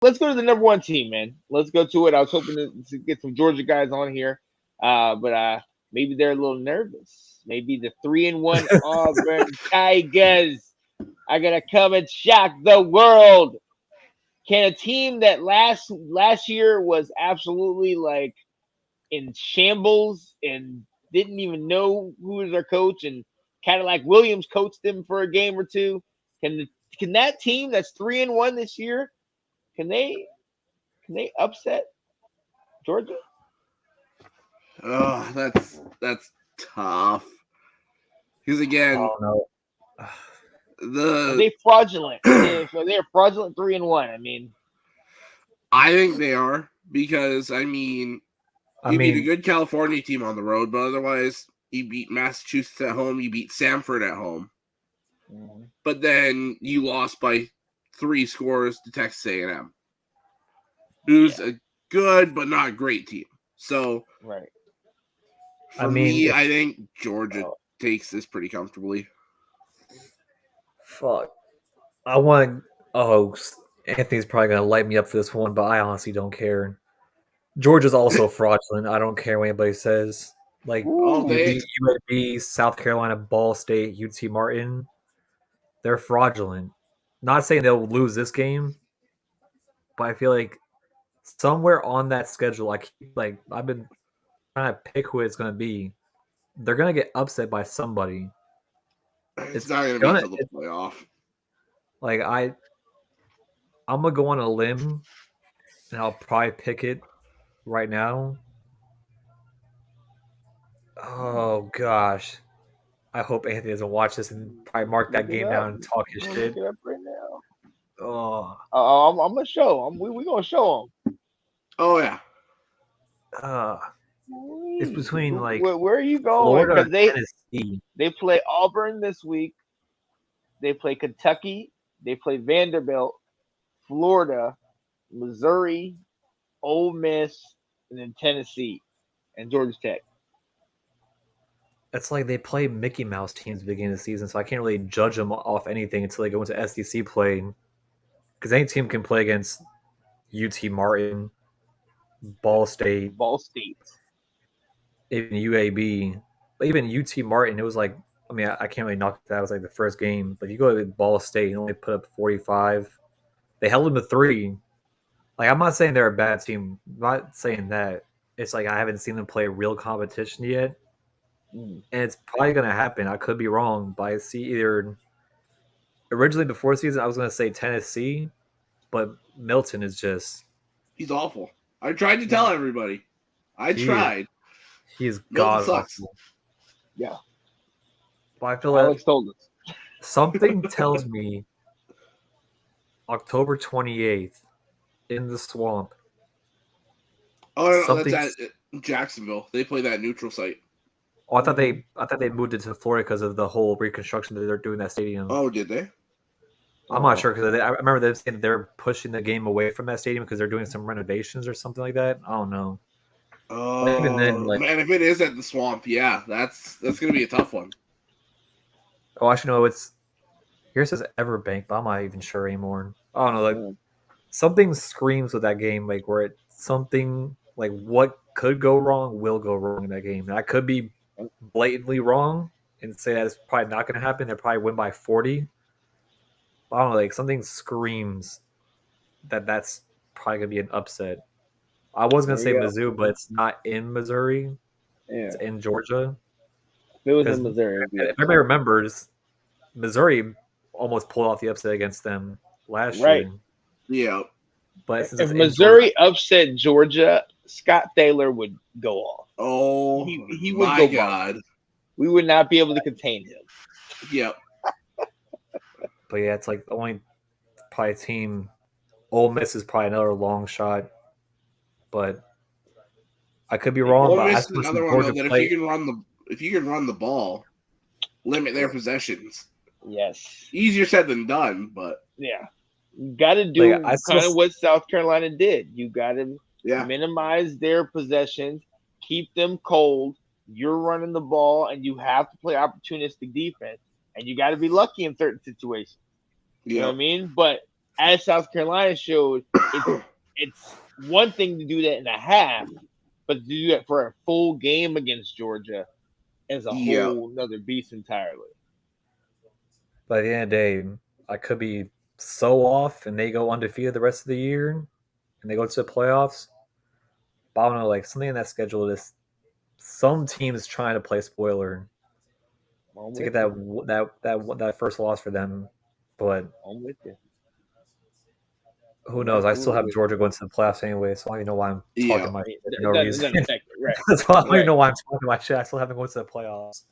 let's go to the number one team, man. Let's go to it. I was hoping to get some Georgia guys on here, but maybe they're a little nervous. Maybe the 3-1 Auburn Tigers are gonna come and shock the world. Can a team that last year was absolutely like in shambles and didn't even know who was their coach and kind of like Williams coached them for a game or two? Can that team that's 3-1 this year? Can they upset Georgia? Oh, that's tough. Because I again, don't know. Are the they fraudulent? They're fraudulent 3-1. I mean, I think they are because I mean you beat a good California team on the road, but otherwise you beat Massachusetts at home, you beat Samford at home, but then you lost by 3 scores to Texas A&M, who's a good but not great team. So, right. For me, I think Georgia takes this pretty comfortably. Fuck. I want. Oh, Anthony's probably gonna light me up for this one, but I honestly don't care. Georgia's also fraudulent. I don't care what anybody says. Like UAB, South Carolina, Ball State, UT Martin, they're fraudulent. Not saying they'll lose this game, but I feel like somewhere on that schedule, I've been trying to pick who it's gonna be. They're gonna get upset by somebody. It's not gonna be until the playoff. Like I'm gonna go on a limb, and I'll probably pick it right now. Oh gosh, I hope Anthony doesn't watch this and probably mark that game down and talk his shit. Look it up right now. Oh, I'm gonna show him. We gonna show him. Oh yeah. It's between like where are you going? Florida and Tennessee. They play Auburn this week. They play Kentucky. They play Vanderbilt, Florida, Missouri, Ole Miss, and then Tennessee and Georgia Tech. It's like they play Mickey Mouse teams at the beginning of the season, so I can't really judge them off anything until they go into SEC play. Because any team can play against UT Martin, Ball State, even UAB, but even UT Martin. It was like, I mean, I can't really knock that. It was like the first game, but you go to Ball State and only put up 45. They held them to 3. Like, I'm not saying they're a bad team. I'm not saying that. It's like I haven't seen them play real competition yet. And it's probably going to happen. I could be wrong, but I see either originally before season I was going to say Tennessee, but Milton is just he's awful. I tried to tell everybody. I tried. He's god awful. Yeah. But I feel like something tells me October 28th in the swamp. Oh no, that's at Jacksonville. They play that neutral site. Oh, I thought they moved it to Florida because of the whole reconstruction that they're doing that stadium. Oh, did they? I'm not sure because I remember them saying they're pushing the game away from that stadium because they're doing some renovations or something like that. I don't know. Oh, even then, man, if it is at the swamp, yeah, that's gonna be a tough one. Oh, actually, no, here it says Everbank, but I'm not even sure anymore. I don't know, like something screams with that game, like where something like what could go wrong will go wrong in that game. And I could be blatantly wrong and say that it's probably not going to happen. They'll probably win by 40. But I don't know, like something screams that's probably going to be an upset. I was going to say Mizzou, but it's not in Missouri. Yeah. It's in Georgia. If it was in Missouri. If everybody remembers, Missouri almost pulled off the upset against them last year. Yeah. But if Missouri upset Georgia, Scott Thaler would go off. Oh, he would my God. We would not be able to contain him. Yep. But yeah, it's like the only probably team. Ole Miss is probably another long shot, but I could be wrong. Ole Miss is another one though, that if you can run the ball, limit their possessions. Yes. Easier said than done, but yeah. You got to do kind of what South Carolina did. You got to minimize their possessions, keep them cold. You're running the ball, and you have to play opportunistic defense. And you got to be lucky in certain situations. You know what I mean? But as South Carolina showed, it's one thing to do that in a half, but to do that for a full game against Georgia is a whole nother beast entirely. By the end of the day, I could be so off, and they go undefeated the rest of the year, and they go to the playoffs. But I don't know, like something in that schedule is some teams trying to play spoiler to get that first loss for them. But I'm with you. Who knows? I still have Georgia going to the playoffs anyway, so I don't even know why I'm talking my shit for no reason. Right. That's why I don't even know why I'm talking my shit. I still haven't gone to the playoffs.